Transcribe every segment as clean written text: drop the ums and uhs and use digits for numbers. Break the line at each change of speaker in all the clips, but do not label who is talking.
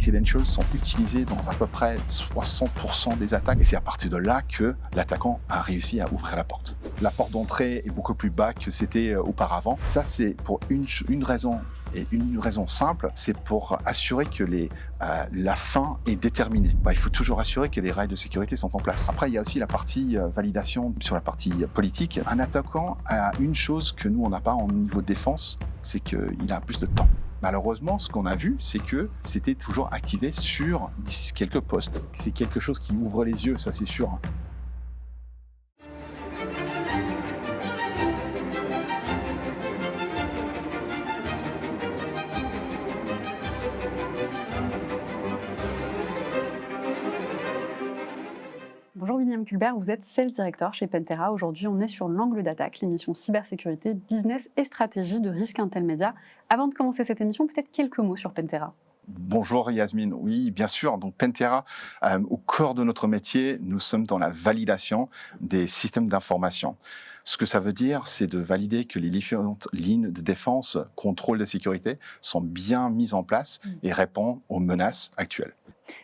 credentials sont utilisés dans à peu près 60% des attaques et c'est à partir de là que l'attaquant a réussi à ouvrir la porte. La porte d'entrée est beaucoup plus bas que c'était auparavant. Ça, c'est pour une raison et une raison simple, c'est pour assurer que la fin est déterminée. Il faut toujours assurer que les règles de sécurité sont en place. Après, il y a aussi la partie validation sur la partie politique. Un attaquant a une chose que nous, on n'a pas au niveau de défense, c'est qu'il a plus de temps. Malheureusement, ce qu'on a vu, c'est que c'était toujours activé sur quelques postes. C'est quelque chose qui ouvre les yeux, ça c'est sûr.
Bonjour William Culbert, vous êtes Sales Director chez Pantera. Aujourd'hui, on est sur l'angle d'attaque, l'émission cybersécurité, business et stratégie de risque Intel Media. Avant de commencer cette émission, peut-être quelques mots sur Pantera.
Bonjour Yasmine, oui bien sûr, donc Pantera, au cœur de notre métier, nous sommes dans la validation des systèmes d'information. Ce que ça veut dire, c'est de valider que les différentes lignes de défense, contrôle de sécurité sont bien mises en place et répondent aux menaces actuelles.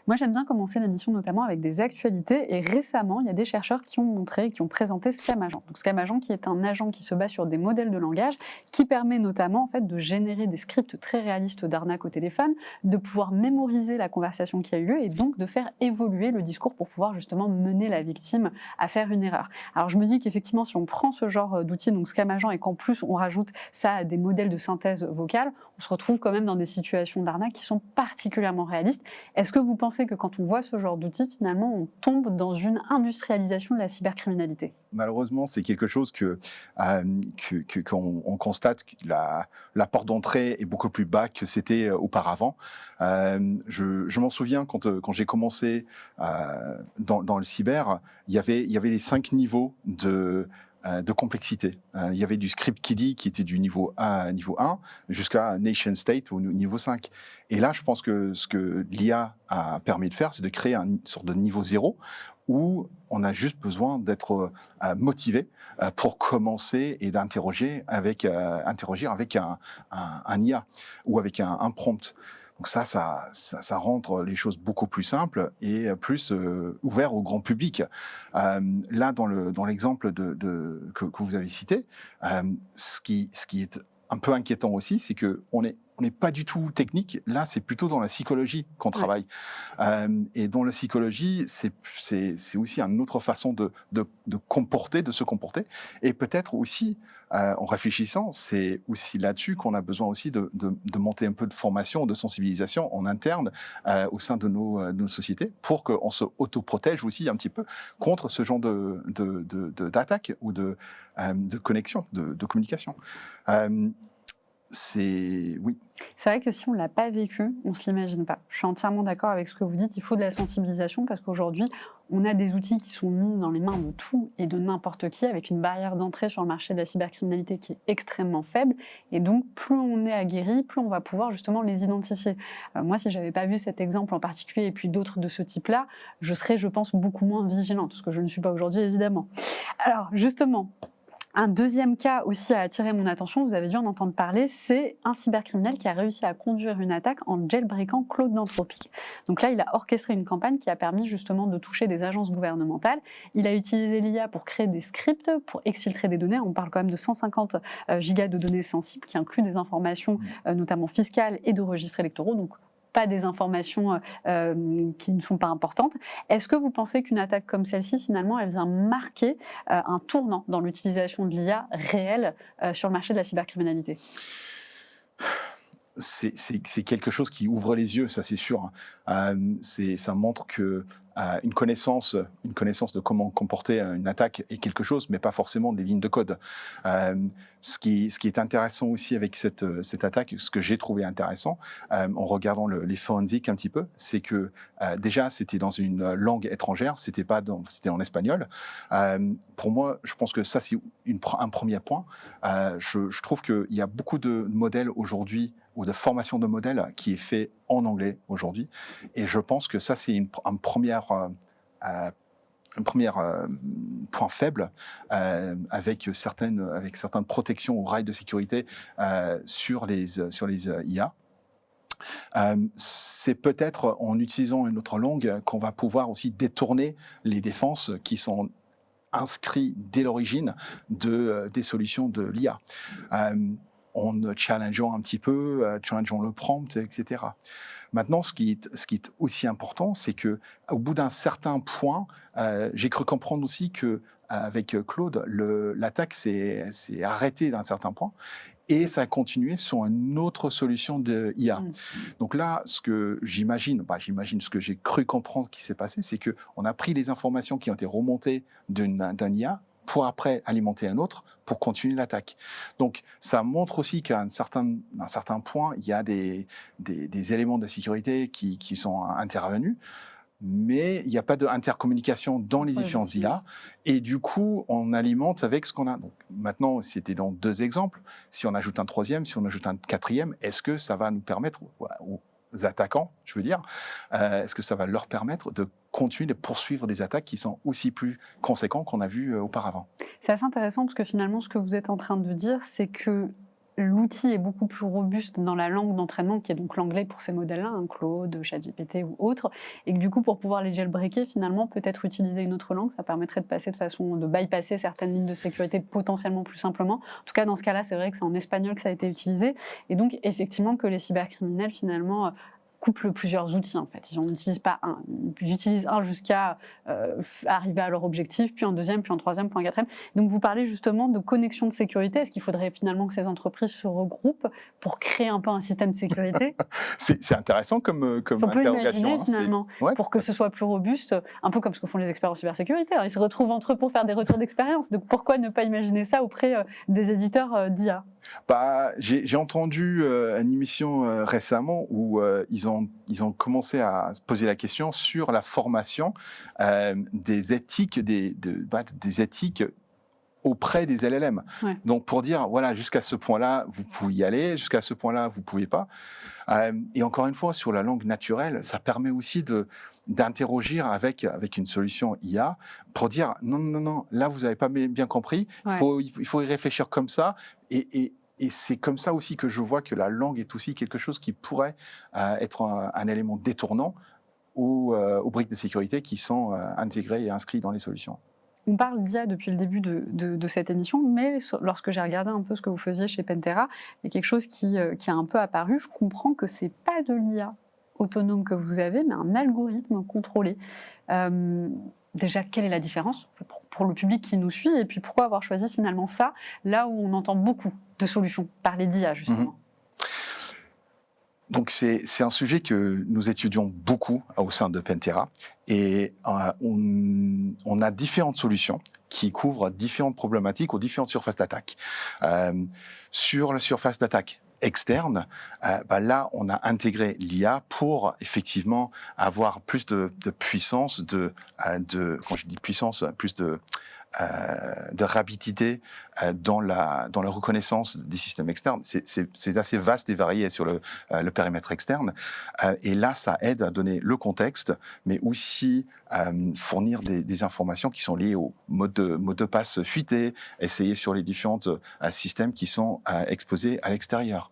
Moi, j'aime bien commencer l'émission notamment avec des actualités. Et récemment, il y a des chercheurs qui ont montré, qui ont présenté ScamAgent. Donc, ScamAgent, qui est un agent qui se base sur des modèles de langage, qui permet notamment en fait de générer des scripts très réalistes d'arnaque au téléphone, de pouvoir mémoriser la conversation qui a eu lieu et donc de faire évoluer le discours pour pouvoir justement mener la victime à faire une erreur. Alors, je me dis qu'effectivement, si on prend ce genre d'outil, donc ScamAgent, et qu'en plus on rajoute ça à des modèles de synthèse vocale, on se retrouve quand même dans des situations d'arnaque qui sont particulièrement réalistes. Est-ce que vous pensez que quand on voit ce genre d'outils, finalement, on tombe dans une industrialisation de la cybercriminalité?
Malheureusement, c'est quelque chose qu'on constate que la porte d'entrée est beaucoup plus bas que c'était auparavant. Je m'en souviens quand j'ai commencé dans le cyber, il y avait les 5 niveaux de complexité. Il y avait du script kiddie qui était du niveau 1 jusqu'à nation state au niveau 5. Et là, je pense que ce que l'IA a permis de faire, c'est de créer une sorte de niveau 0 où on a juste besoin d'être motivé pour commencer et d'interroger interagir avec un IA ou avec un prompt. Donc ça rend les choses beaucoup plus simples et plus ouvertes au grand public. Là, dans l'exemple que vous avez cité, ce qui est un peu inquiétant aussi, c'est qu'on n'est pas du tout technique. Là, c'est plutôt dans la psychologie qu'on travaille. Et dans la psychologie, c'est aussi une autre façon de se comporter. Et peut-être aussi, en réfléchissant, c'est aussi là-dessus qu'on a besoin aussi de monter un peu de formation, de sensibilisation en interne au sein de nos sociétés pour qu'on se autoprotège aussi un petit peu contre ce genre d'attaque ou de connexion, de communication. Oui.
C'est vrai que si on ne l'a pas vécu, on ne se l'imagine pas. Je suis entièrement d'accord avec ce que vous dites. Il faut de la sensibilisation parce qu'aujourd'hui, on a des outils qui sont mis dans les mains de tout et de n'importe qui avec une barrière d'entrée sur le marché de la cybercriminalité qui est extrêmement faible. Et donc, plus on est aguerri, plus on va pouvoir justement les identifier. Moi, si je n'avais pas vu cet exemple en particulier et puis d'autres de ce type-là, je serais, je pense, beaucoup moins vigilante, ce que je ne suis pas aujourd'hui, évidemment. Alors, justement, un deuxième cas aussi a attiré mon attention, vous avez dû en entendre parler, c'est un cybercriminel qui a réussi à conduire une attaque en jailbreakant Claude d'Anthropic. Donc là, il a orchestré une campagne qui a permis justement de toucher des agences gouvernementales. Il a utilisé l'IA pour créer des scripts, pour exfiltrer des données. On parle quand même de 150 gigas de données sensibles qui incluent des informations notamment fiscales et de registres électoraux. Donc pas des informations qui ne sont pas importantes. Est-ce que vous pensez qu'une attaque comme celle-ci, finalement, elle vient marquer un tournant dans l'utilisation de l'IA réelle sur le marché de la cybercriminalité ?
C'est quelque chose qui ouvre les yeux, ça c'est sûr. Ça montre que une connaissance de comment comporter une attaque est quelque chose, mais pas forcément des lignes de code. Ce qui est intéressant aussi avec cette attaque, ce que j'ai trouvé intéressant, en regardant les forensiques un petit peu, c'est que déjà c'était dans une langue étrangère, c'était en espagnol. Pour moi, je pense que ça c'est un premier point. Je trouve qu'il y a beaucoup de modèles aujourd'hui ou de formation de modèles qui est fait en anglais aujourd'hui. Et je pense que ça, c'est un premier point faible avec certaines protections aux rails de sécurité sur les IA. C'est peut-être en utilisant une autre langue qu'on va pouvoir aussi détourner les défenses qui sont inscrites dès l'origine des solutions de l'IA. En challengeant un petit peu, challengeant le prompt, etc. Maintenant, ce qui est aussi important, c'est que au bout d'un certain point, j'ai cru comprendre aussi que avec Claude, l'attaque s'est arrêtée d'un certain point et ça a continué sur une autre solution de IA. Donc là, ce que j'imagine, ce que j'ai cru comprendre qui s'est passé, c'est qu'on a pris les informations qui ont été remontées d'un IA pour après alimenter un autre, pour continuer l'attaque. Donc, ça montre aussi qu'à un certain point, il y a des éléments de sécurité qui sont intervenus, mais il n'y a pas d'intercommunication dans les différentes IA, et du coup, on alimente avec ce qu'on a. Donc, maintenant, c'était dans 2 exemples. Si on ajoute un 3e, si on ajoute un 4e, est-ce que ça va nous permettre, aux attaquants, je veux dire, est-ce que ça va leur permettre de continuer de poursuivre des attaques qui sont aussi plus conséquents qu'on a vu auparavant?
C'est assez intéressant parce que finalement, ce que vous êtes en train de dire, c'est que l'outil est beaucoup plus robuste dans la langue d'entraînement, qui est donc l'anglais pour ces modèles-là, Claude, ChatGPT ou autres, et que du coup, pour pouvoir les jailbreaker, finalement, peut-être utiliser une autre langue, ça permettrait de bypasser certaines lignes de sécurité potentiellement plus simplement. En tout cas, dans ce cas-là, c'est vrai que c'est en espagnol que ça a été utilisé, et donc effectivement que les cybercriminels, finalement, couplent plusieurs outils en fait. Ils n'utilisent pas un, ils utilisent un jusqu'à arriver à leur objectif, puis un deuxième, puis un troisième, puis un quatrième. Donc vous parlez justement de connexion de sécurité. Est-ce qu'il faudrait finalement que ces entreprises se regroupent pour créer un peu un système de sécurité?
C'est intéressant comme
on peut
interrogation.
Imaginer, finalement, pour que ce soit plus robuste, un peu comme ce que font les experts en cybersécurité. Ils se retrouvent entre eux pour faire des retours d'expérience. Donc pourquoi ne pas imaginer ça auprès des éditeurs d'IA?
J'ai entendu une émission récemment où ils ont commencé à se poser la question sur la formation des éthiques, des éthiques auprès des LLM.
Ouais.
Donc pour dire, voilà, jusqu'à ce point-là, vous pouvez y aller, jusqu'à ce point-là, vous ne pouvez pas. Et encore une fois, sur la langue naturelle, ça permet aussi d'interroger avec une solution IA pour dire, non, là, vous n'avez pas bien compris, il faut y réfléchir comme ça. Et c'est comme ça aussi que je vois que la langue est aussi quelque chose qui pourrait être un élément détournant aux briques de sécurité qui sont intégrées et inscrites dans les solutions.
On parle d'IA depuis le début de cette émission, mais lorsque j'ai regardé un peu ce que vous faisiez chez Pantera, il y a quelque chose qui a un peu apparu. Je comprends que ce n'est pas de l'IA autonome que vous avez, mais un algorithme contrôlé. Déjà, quelle est la différence pour le public qui nous suit, et puis pourquoi avoir choisi finalement ça, là où on entend beaucoup de solutions, parler d'IA justement?
Donc c'est un sujet que nous étudions beaucoup au sein de Pantera, et on a différentes solutions qui couvrent différentes problématiques ou différentes surfaces d'attaque. Sur la surface d'attaque externe, là, on a intégré l'IA pour effectivement avoir plus de puissance, quand je dis puissance, plus de rapidité dans la reconnaissance des systèmes externes. C'est assez vaste et varié sur le périmètre externe. Et là, ça aide à donner le contexte, mais aussi fournir des informations qui sont liées au mode de passe fuité, essayer sur les différents systèmes qui sont exposés à l'extérieur.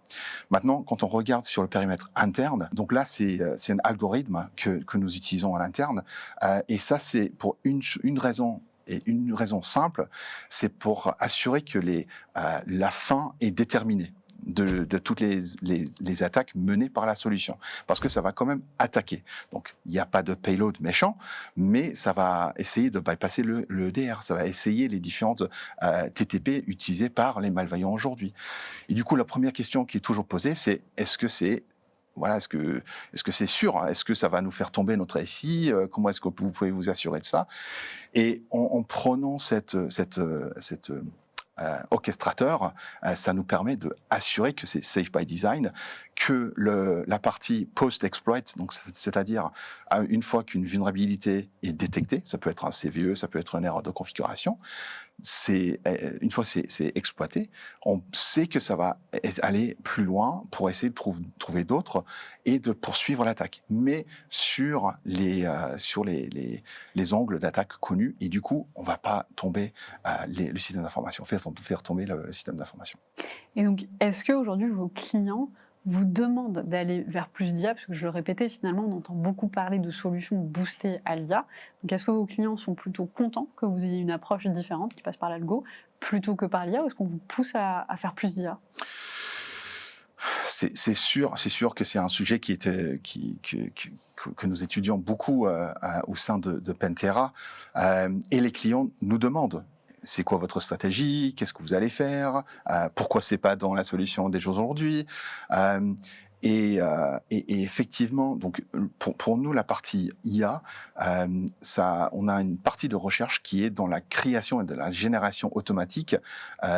Maintenant, quand on regarde sur le périmètre interne, donc là, c'est un algorithme que nous utilisons à l'interne. Et ça, c'est pour une raison. Et une raison simple, c'est pour assurer que la fin est déterminée de toutes les attaques menées par la solution. Parce que ça va quand même attaquer. Donc, il n'y a pas de payload méchant, mais ça va essayer de bypasser le EDR. Ça va essayer les différentes TTP utilisées par les malveillants aujourd'hui. Et du coup, la première question qui est toujours posée, c'est est-ce que c'est sûr? Est-ce que ça va nous faire tomber notre SI? Comment est-ce que vous pouvez vous assurer de ça? Et en prenant cet orchestrateur, ça nous permet d'assurer que c'est safe by design, que la partie post-exploit, donc c'est-à-dire une fois qu'une vulnérabilité est détectée, ça peut être un CVE, ça peut être une erreur de configuration, une fois c'est exploité, on sait que ça va aller plus loin pour essayer de trouver d'autres et de poursuivre l'attaque, mais sur les angles d'attaque connus, et du coup on ne va pas tomber le système d'information, faire tomber le système d'information.
Et donc, est-ce qu'aujourd'hui vos clients vous demande d'aller vers plus d'IA, parce que je le répétais, finalement, on entend beaucoup parler de solutions boostées à l'IA. Donc, est-ce que vos clients sont plutôt contents que vous ayez une approche différente qui passe par l'algo plutôt que par l'IA, ou est-ce qu'on vous pousse à faire plus d'IA?
C'est sûr que c'est un sujet que nous étudions beaucoup au sein de Pantera. Et les clients nous demandent: c'est quoi votre stratégie? Qu'est-ce que vous allez faire? Pourquoi c'est pas dans la solution des jours aujourd'hui? Et effectivement, donc pour nous, la partie IA, on a une partie de recherche qui est dans la création et de la génération automatique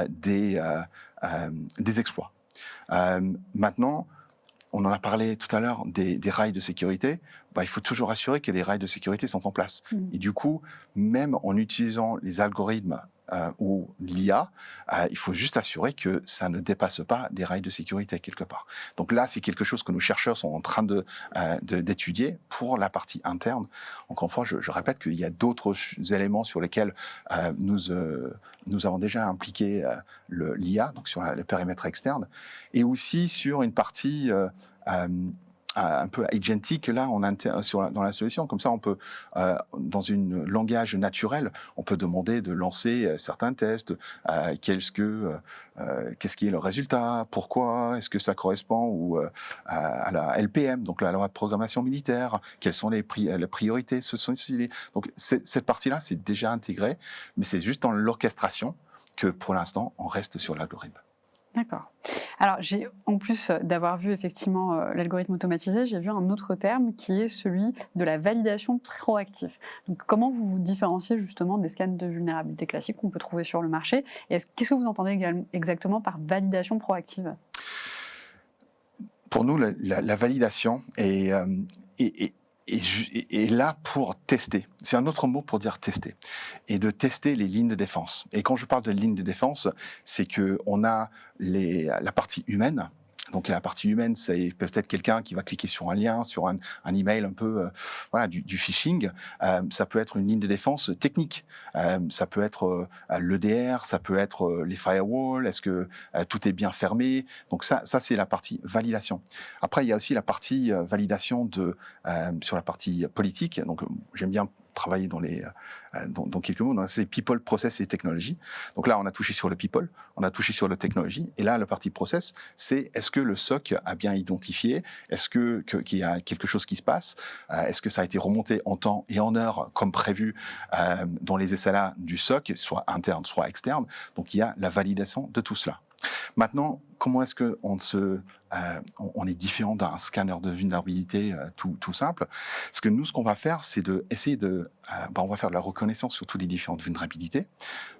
des exploits. Maintenant, on en a parlé tout à l'heure des rails de sécurité. Il faut toujours assurer que les rails de sécurité sont en place. Et du coup, même en utilisant les algorithmes ou l'IA, il faut juste assurer que ça ne dépasse pas des rails de sécurité quelque part. Donc là, c'est quelque chose que nos chercheurs sont en train d'étudier pour la partie interne. Encore une fois, je répète qu'il y a d'autres éléments sur lesquels nous avons déjà impliqué l'IA, donc sur le périmètre externe, et aussi sur une partie un peu agentique là dans la solution. Comme ça, on peut, dans un langage naturel, on peut demander de lancer certains tests. Qu'est-ce qui est le résultat? Pourquoi? Est-ce que ça correspond à la LPM, donc la loi de programmation militaire? Quelles sont les priorités? Donc cette partie-là, c'est déjà intégré, mais c'est juste dans l'orchestration que pour l'instant, on reste sur l'algorithme.
D'accord. Alors, en plus d'avoir vu effectivement l'algorithme automatisé, j'ai vu un autre terme qui est celui de la validation proactive. Donc, comment vous vous différenciez justement des scans de vulnérabilité classiques qu'on peut trouver sur le marché? Et qu'est-ce que vous entendez exactement par validation proactive?
Pour nous, la validation est là pour tester. C'est un autre mot pour dire tester. Et de tester les lignes de défense. Et quand je parle de lignes de défense, c'est qu'on a la partie humaine. Donc la partie humaine, c'est peut-être quelqu'un qui va cliquer sur un lien, sur un email un peu, du phishing. Ça peut être une ligne de défense technique. Ça peut être l'EDR, ça peut être les firewalls. Est-ce que tout est bien fermé? Donc ça c'est la partie validation. Après, il y a aussi la partie validation sur la partie politique. Donc j'aime bien travailler dans quelques mots, c'est people, process et technologie. Donc là, on a touché sur le people, on a touché sur la technologie, et là, la partie process, c'est est-ce que le SOC a bien identifié, est-ce qu'il y a quelque chose qui se passe, est-ce que ça a été remonté en temps et en heure comme prévu dans les SLA du SOC, soit interne, soit externe. Donc il y a la validation de tout cela. Maintenant, comment est-ce on est différent d'un scanner de vulnérabilité tout simple? Parce que nous, ce qu'on va faire, c'est essayer on va faire de la reconnaissance sur toutes les différentes vulnérabilités.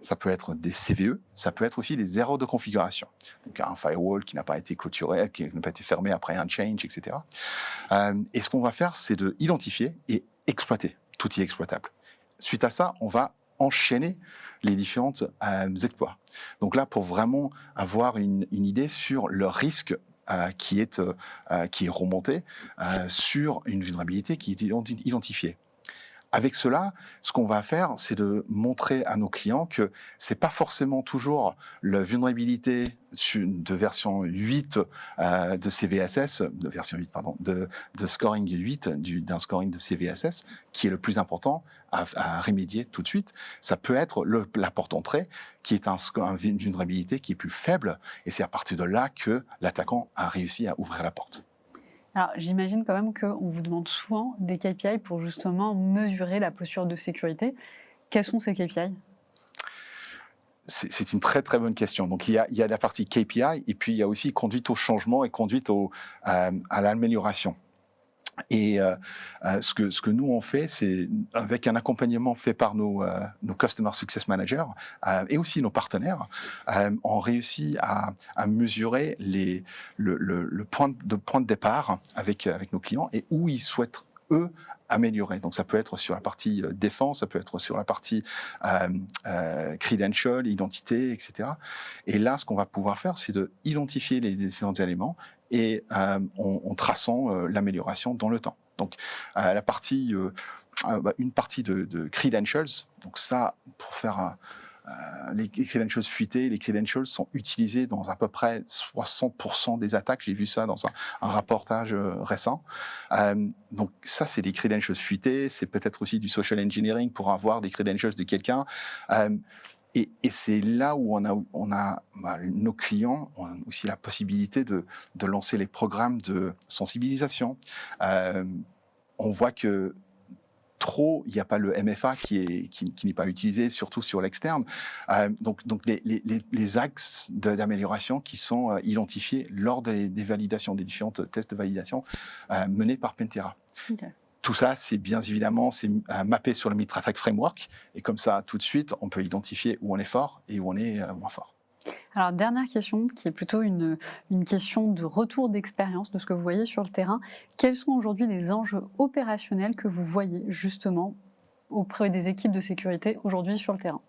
Ça peut être des CVE, ça peut être aussi des erreurs de configuration. Donc un firewall qui n'a pas été clôturé, qui n'a pas été fermé après un change, etc. Et ce qu'on va faire, c'est de identifier et exploiter tout est exploitable. Suite à ça, on va enchaîner les différentes exploits. Donc là, pour vraiment avoir une idée sur le risque qui est remonté sur une vulnérabilité qui est identifiée. Avec cela, ce qu'on va faire, c'est de montrer à nos clients que c'est pas forcément toujours la vulnérabilité de version 8 de CVSS, de version 8, pardon, de scoring 8, d'un scoring de CVSS, qui est le plus important à remédier tout de suite. Ça peut être la porte d'entrée, qui est une vulnérabilité qui est plus faible, et c'est à partir de là que l'attaquant a réussi à ouvrir la porte.
Alors, j'imagine quand même qu'on vous demande souvent des KPI pour justement mesurer la posture de sécurité. Quels sont ces KPI?
C'est une très très bonne question. Donc il y a la partie KPI et puis il y a aussi conduite au changement et conduite à l'amélioration. Et ce que nous on fait, c'est avec un accompagnement fait par nos Customer Success Managers et aussi nos partenaires, on réussit à mesurer le point de départ avec nos clients et où ils souhaitent eux améliorer. Donc ça peut être sur la partie défense, ça peut être sur la partie credential, identité, etc. Et là, ce qu'on va pouvoir faire, c'est de identifier les différents éléments et en traçant l'amélioration dans le temps. Donc la partie, une partie de credentials, donc ça, pour faire les credentials fuités, les credentials sont utilisés dans à peu près 60% des attaques. J'ai vu ça dans un reportage récent. Donc ça, c'est des credentials fuités. C'est peut-être aussi du social engineering pour avoir des credentials de quelqu'un. Et c'est là où nos clients ont aussi la possibilité de lancer les programmes de sensibilisation. On voit que il n'y a pas le MFA qui n'est pas utilisé, surtout sur l'externe. Donc les axes d'amélioration qui sont identifiés lors des validations, des différents tests de validation menés par Pentera.
Okay.
Tout ça, c'est bien évidemment mappé sur le MitraTaG Framework. Et comme ça, tout de suite, on peut identifier où on est fort et où on est moins fort.
Alors, dernière question, qui est plutôt une question de retour d'expérience de ce que vous voyez sur le terrain. Quels sont aujourd'hui les enjeux opérationnels que vous voyez justement auprès des équipes de sécurité aujourd'hui sur le terrain?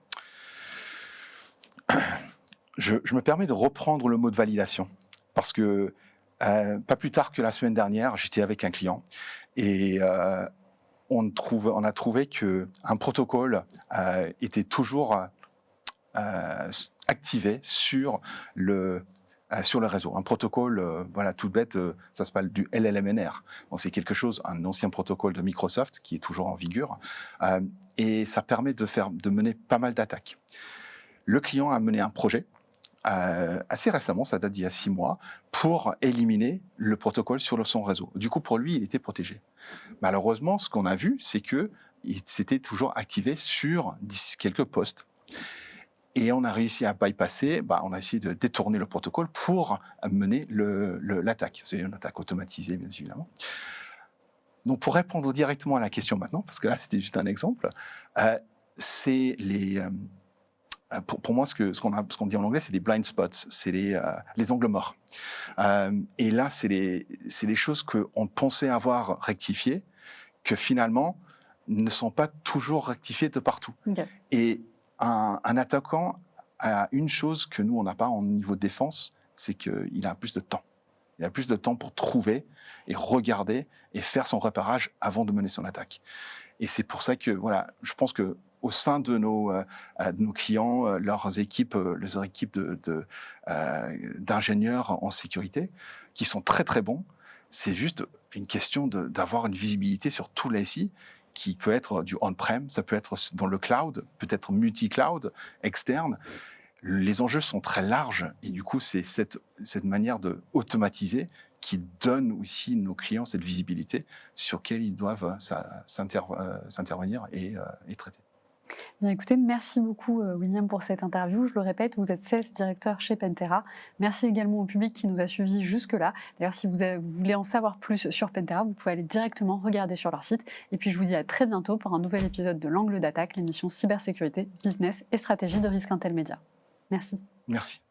Je me permets de reprendre le mot de validation parce que pas plus tard que la semaine dernière, j'étais avec un client et on a trouvé qu'un protocole était toujours activé sur le réseau. Un protocole, voilà, tout bête, ça s'appelle du LLMNR. Donc c'est quelque chose, un ancien protocole de Microsoft qui est toujours en vigueur, et ça permet de mener pas mal d'attaques. Le client a mené un projet assez récemment, ça date d'il y a 6 mois, pour éliminer le protocole sur son réseau. Du coup, pour lui, il était protégé. Malheureusement, ce qu'on a vu, c'est que c'était toujours activé sur quelques postes. Et on a réussi à bypasser, on a essayé de détourner le protocole pour mener l'attaque. C'est une attaque automatisée, bien évidemment. Donc, pour répondre directement à la question maintenant, parce que là, c'était juste un exemple, c'est pour moi, ce qu'on dit en anglais, c'est des blind spots, c'est les angles morts. Et là, c'est les choses qu'on pensait avoir rectifiées, que finalement ne sont pas toujours rectifiées de partout.
Okay.
Et un attaquant a une chose que nous, on n'a pas au niveau de défense, c'est qu'il a plus de temps. Il a plus de temps pour trouver et regarder et faire son repérage avant de mener son attaque. Et c'est pour ça que, voilà, je pense que au sein de nos clients, leurs équipes d'ingénieurs en sécurité, qui sont très très bons, c'est juste une question d'avoir une visibilité sur tout l'ASI, qui peut être du on-prem, ça peut être dans le cloud, peut-être multi-cloud, externe. Les enjeux sont très larges et du coup, c'est cette manière de automatiser qui donne aussi nos clients cette visibilité sur laquelle ils doivent s'intervenir et traiter.
Bien, écoutez, merci beaucoup William pour cette interview. Je le répète, vous êtes Sales Director chez Pentera. Merci également au public qui nous a suivis jusque-là. D'ailleurs, si vous voulez en savoir plus sur Pentera, vous pouvez aller directement regarder sur leur site. Et puis, je vous dis à très bientôt pour un nouvel épisode de l'Angle d'attaque, l'émission cybersécurité, business et stratégie de risque intel média. Merci.
Merci.